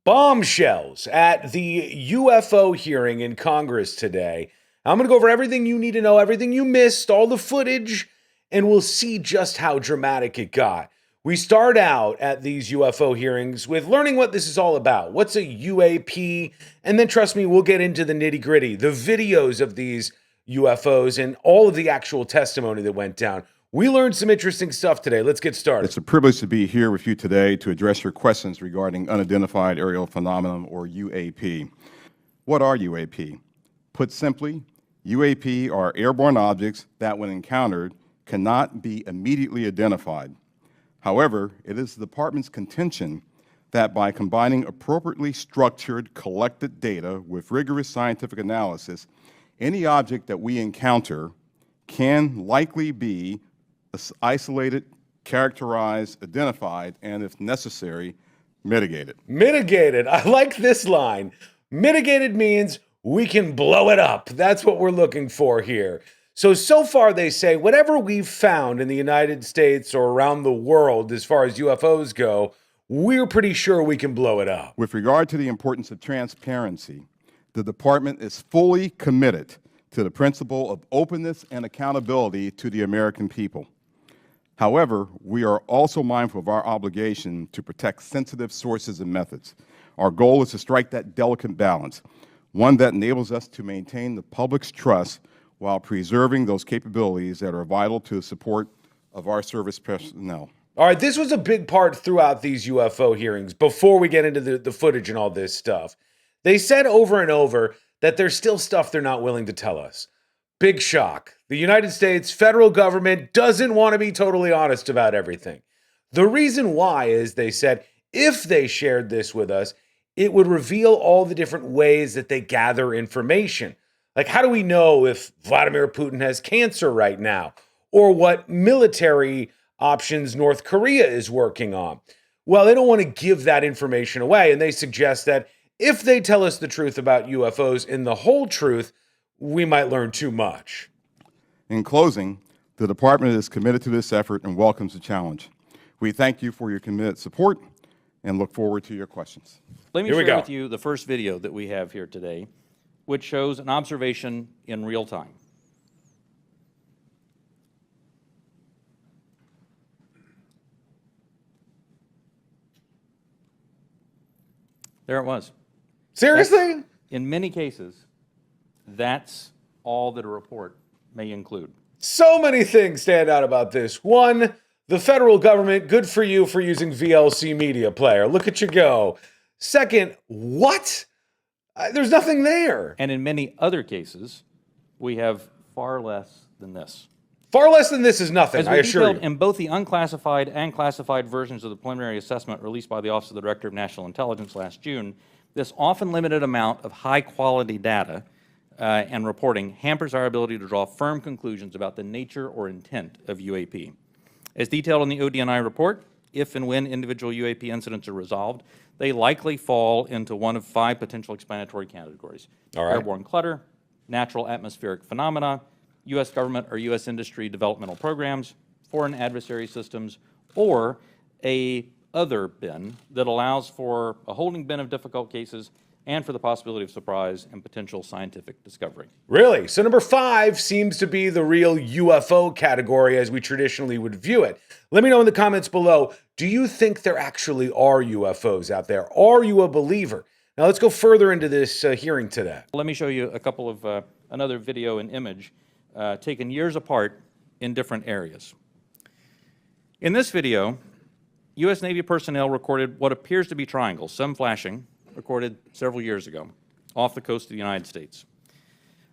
Bombshells at the UFO hearing in Congress today. I'm going to go over everything you need to know, everything you missed, all the footage, and we'll see just how dramatic it got. We start out at these UFO hearings with learning what this is all about. What's a UAP? And then, trust me, we'll get into the nitty gritty, the videos of these UFOs, and all of the actual testimony that went down. We learned some interesting stuff today. Let's get started. It's a privilege to be here with you today to address your questions regarding unidentified aerial phenomenon, or UAP. What are UAP? Put simply, UAP are airborne objects that, when encountered, cannot be immediately identified. However, it is the Department's contention that by combining appropriately structured, collected data with rigorous scientific analysis, any object that we encounter can likely be isolated, characterized, identified, and if necessary, mitigated. Mitigated. I like this line. Mitigated means we can blow it up. That's what we're looking for here. So far they say whatever we've found in the United States or around the world as far as UFOs go, we're pretty sure we can blow it up. With regard to the importance of transparency, the Department is fully committed to the principle of openness and accountability to the American people. However, we are also mindful of our obligation to protect sensitive sources and methods. Our goal is to strike that delicate balance, one that enables us to maintain the public's trust while preserving those capabilities that are vital to the support of our service personnel. All right, this was a big part throughout these UFO hearings. Before we get into the footage and all this stuff, they said over and over that there's still stuff they're not willing to tell us. Big shock. The United States federal government doesn't want to be totally honest about everything. The reason why is, they said, if they shared this with us, it would reveal all the different ways that they gather information. Like, how do we know if Vladimir Putin has cancer right now? Or what military options North Korea is working on? Well, they don't want to give that information away, and they suggest that if they tell us the truth about UFOs and the whole truth, we might learn too much. In closing, the Department is committed to this effort and welcomes the challenge. We thank you for your committed support and look forward to your questions. Let me share with you the first video that we have here today, which shows an observation in real time. There it was. Seriously? In many cases, that's all that a report may include. So many things stand out about this. One, the federal government, good for you for using VLC Media Player. Look at you go. Second, what? There's nothing there. And in many other cases, we have far less than this. Far less than this is nothing, I assure you. In both the unclassified and classified versions of the preliminary assessment released by the Office of the Director of National Intelligence last June, this often limited amount of high-quality data and reporting hampers our ability to draw firm conclusions about the nature or intent of UAP. As detailed in the ODNI report, if and when individual UAP incidents are resolved, they likely fall into one of 5 potential explanatory categories. All right. Airborne clutter, natural atmospheric phenomena, U.S. government or U.S. industry developmental programs, foreign adversary systems, or a other bin that allows for a holding bin of difficult cases and for the possibility of surprise and potential scientific discovery. Really? So number 5 seems to be the real UFO category as we traditionally would view it. Let me know in the comments below, do you think there actually are UFOs out there? Are you a believer? Now let's go further into this hearing today. Let me show you a couple of another video and image taken years apart in different areas. In this video, U.S. Navy personnel recorded what appears to be triangles, some flashing, recorded several years ago, off the coast of the United States.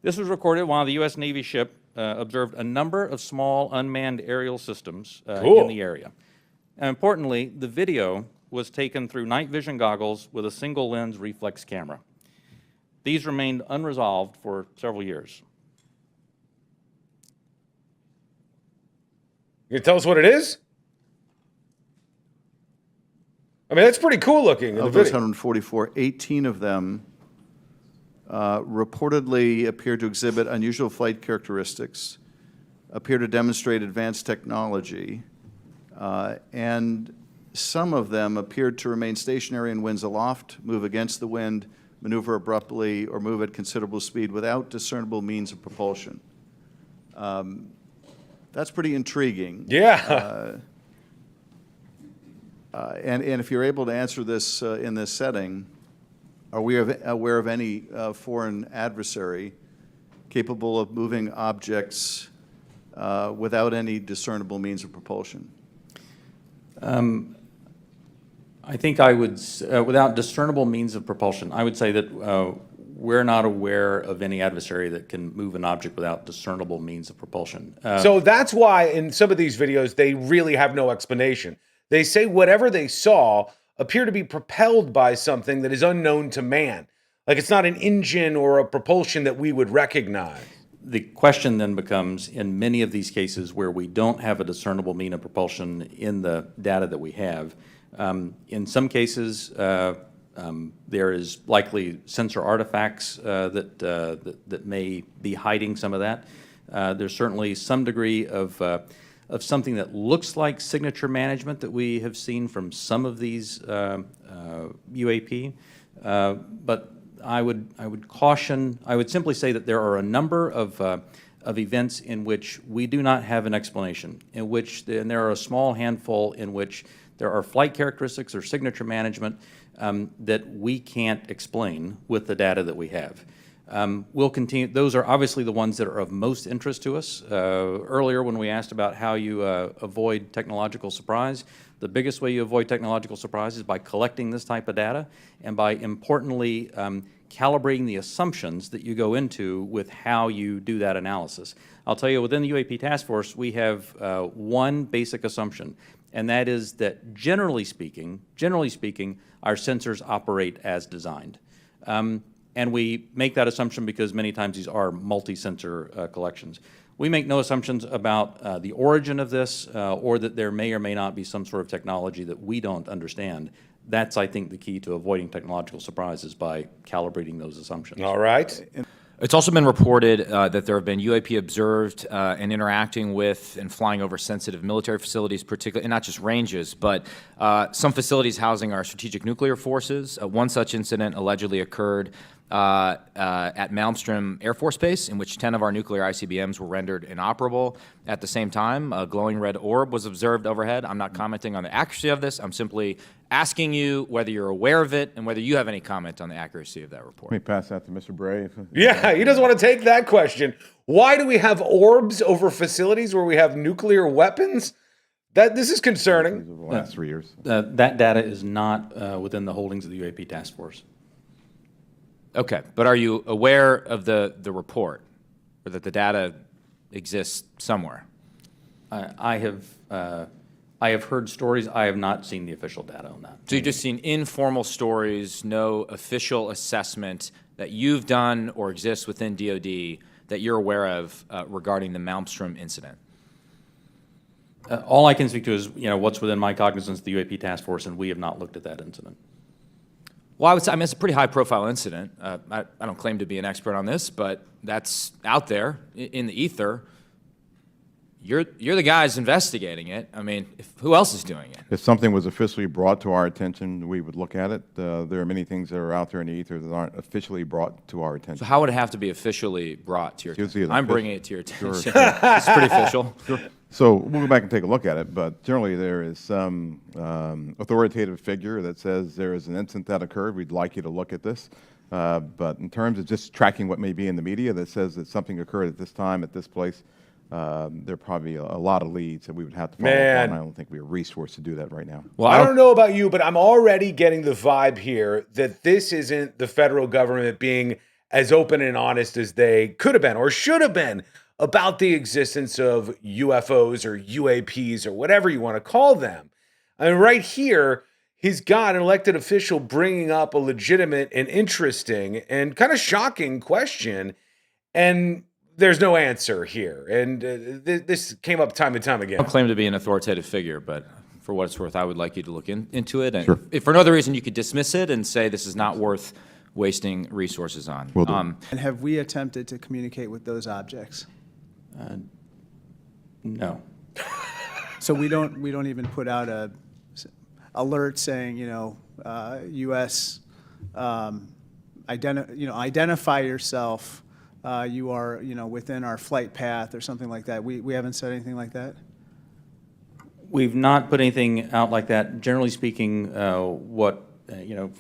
This was recorded while the U.S. Navy ship observed a number of small unmanned aerial systems in the area. And importantly, the video was taken through night vision goggles with a single lens reflex camera. These remained unresolved for several years. You can tell us what it is? I mean, that's pretty cool looking. Of those 144, 18 of them reportedly appear to exhibit unusual flight characteristics, appear to demonstrate advanced technology, and some of them appeared to remain stationary in winds aloft, move against the wind, maneuver abruptly, or move at considerable speed without discernible means of propulsion. That's pretty intriguing. Yeah. And if you're able to answer this in this setting, are we aware of any foreign adversary capable of moving objects without any discernible means of propulsion? I think I would, without discernible means of propulsion, I would say that we're not aware of any adversary that can move an object without discernible means of propulsion. So that's why in some of these videos, they really have no explanation. They say whatever they saw appear to be propelled by something that is unknown to man. Like it's not an engine or a propulsion that we would recognize. The question then becomes, in many of these cases where we don't have a discernible mean of propulsion in the data that we have, in some cases, there is likely sensor artifacts that may be hiding some of that. There's certainly some degree of something that looks like signature management that we have seen from some of these UAP, but I would caution. I would simply say that there are a number of events in which we do not have an explanation. And there are a small handful in which there are flight characteristics or signature management that we can't explain with the data that we have. We'll continue. Those are obviously the ones that are of most interest to us. Earlier, when we asked about how you avoid technological surprise, the biggest way you avoid technological surprise is by collecting this type of data and by, importantly, calibrating the assumptions that you go into with how you do that analysis. I'll tell you, within the UAP task force, we have one basic assumption, and that is that generally speaking, our sensors operate as designed. And we make that assumption because many times these are multi-sensor collections. We make no assumptions about the origin of this or that there may or may not be some sort of technology that we don't understand. That's, I think, the key to avoiding technological surprises by calibrating those assumptions. All right. It's also been reported that there have been UAP observed and interacting with and flying over sensitive military facilities, particularly, and not just ranges, but some facilities housing our strategic nuclear forces. One such incident allegedly occurred at Malmstrom Air Force Base, in which 10 of our nuclear ICBMs were rendered inoperable. At the same time, a glowing red orb was observed overhead. I'm not commenting on the accuracy of this. I'm simply asking you whether you're aware of it and whether you have any comment on the accuracy of that report. Let me pass that to Mr. Bray. Yeah, he doesn't want to take that question. Why do we have orbs over facilities where we have nuclear weapons? This is concerning. The last 3 years. That data is not within the holdings of the UAP task force. Okay, but are you aware of the report, or that the data exists somewhere? I have heard stories. I have not seen the official data on that. So you've just seen informal stories, no official assessment that you've done or exists within DoD that you're aware of regarding the Malmstrom incident? All I can speak to is what's within my cognizance of the UAP task force, and we have not looked at that incident. Well, I would say, it's a pretty high-profile incident. I don't claim to be an expert on this, but that's out there in the ether. You're the guys investigating it. I mean, who else is doing it? If something was officially brought to our attention, we would look at it. There are many things that are out there in the ether that aren't officially brought to our attention. So how would it have to be officially brought to your attention? I'm bringing it to your attention. Sure. It's pretty official. Sure. So we'll go back and take a look at it, but generally there is some authoritative figure that says there is an incident that occurred. We'd like you to look at this. But in terms of just tracking what may be in the media that says that something occurred at this time, at this place, there are probably a lot of leads that we would have to follow up on. I don't think we have a resource to do that right now. Well, I don't know about you, but I'm already getting the vibe here that this isn't the federal government being as open and honest as they could have been or should have been about the existence of UFOs or UAPs or whatever you want to call them. I mean, right here, he's got an elected official bringing up a legitimate and interesting and kind of shocking question, and there's no answer here. And this came up time and time again. I don't claim to be an authoritative figure, but for what it's worth, I would like you to look into it. And Sure. if for no other reason, you could dismiss it and say this is not worth wasting resources on. Will do. And have we attempted to communicate with those objects? No. So we don't even put out alert saying, U.S. Identify yourself. You are, within our flight path or something like that. We haven't said anything like that? We've not put anything out like that. Generally speaking, for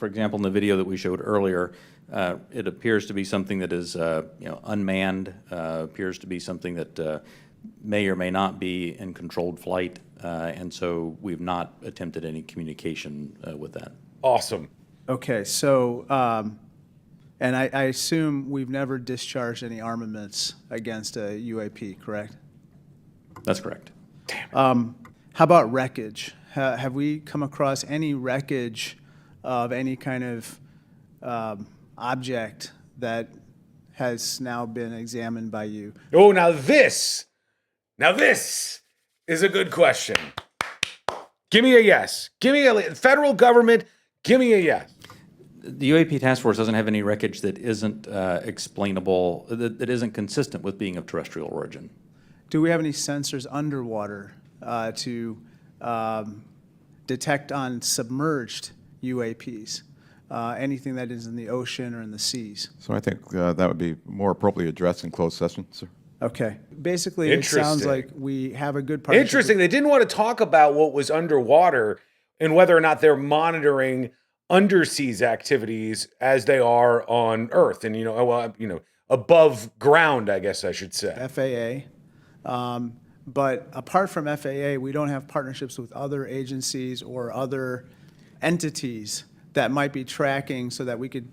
example, in the video that we showed earlier, it appears to be something that is, unmanned, appears to be something that may or may not be in controlled flight, and so we've not attempted any communication with that. Awesome. Okay, so, and I assume we've never discharged any armaments against a UAP, correct? That's correct. How about wreckage? Have we come across any wreckage of any kind of object that has now been examined by you? Oh, now this is a good question. Give me a yes. Give me a federal government. Give me a yes. The UAP task force doesn't have any wreckage that isn't explainable, that isn't consistent with being of terrestrial origin. Do we have any sensors underwater to detect on submerged UAPs? Anything that is in the ocean or in the seas? So I think that would be more appropriately addressed in closed session, sir. Okay. Basically, it sounds Interesting. like we have a good partnership. Interesting. They didn't want to talk about what was underwater and whether or not they're monitoring underseas activities as they are on Earth and, above ground, I guess I should say. FAA. But apart from FAA, we don't have partnerships with other agencies or other entities that might be tracking so that we could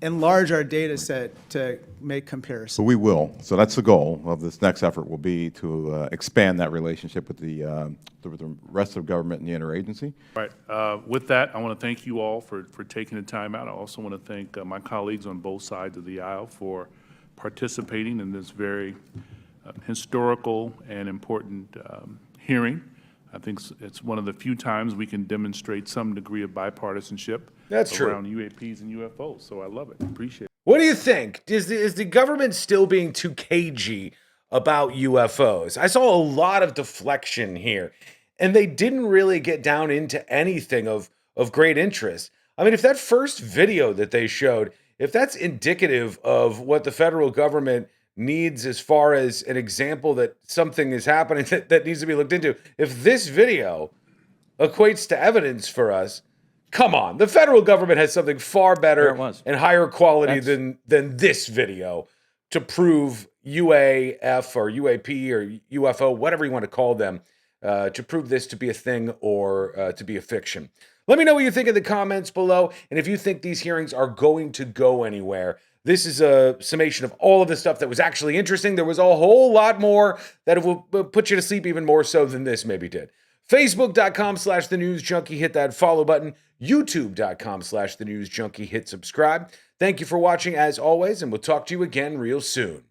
enlarge our data set to make comparisons. So we will. So that's the goal of this next effort will be to expand that relationship with the rest of government and the interagency. Right. With that, I want to thank you all for taking the time out. I also want to thank my colleagues on both sides of the aisle for participating in this very historical and important hearing. I think it's one of the few times we can demonstrate some degree of bipartisanship That's true. around UAPs and UFOs. So I love it. Appreciate it. What do you think? Is the government still being too cagey about UFOs? I saw a lot of deflection here, and they didn't really get down into anything of great interest. I mean, if that first video that they showed, if that's indicative of what the federal government needs as far as an example that something is happening that needs to be looked into, if this video equates to evidence for us, come on. The federal government has something far better There it was. and higher quality than this video to prove UAF or UAP or UFO, whatever you want to call them, to prove this to be a thing or to be a fiction. Let me know what you think in the comments below, and if you think these hearings are going to go anywhere. This is a summation of all of the stuff that was actually interesting. There was a whole lot more that will put you to sleep even more so than this maybe did. Facebook.com/thenewsjunkie, hit that follow button. YouTube.com/thenewsjunkie, hit subscribe. Thank you for watching as always, and we'll talk to you again real soon.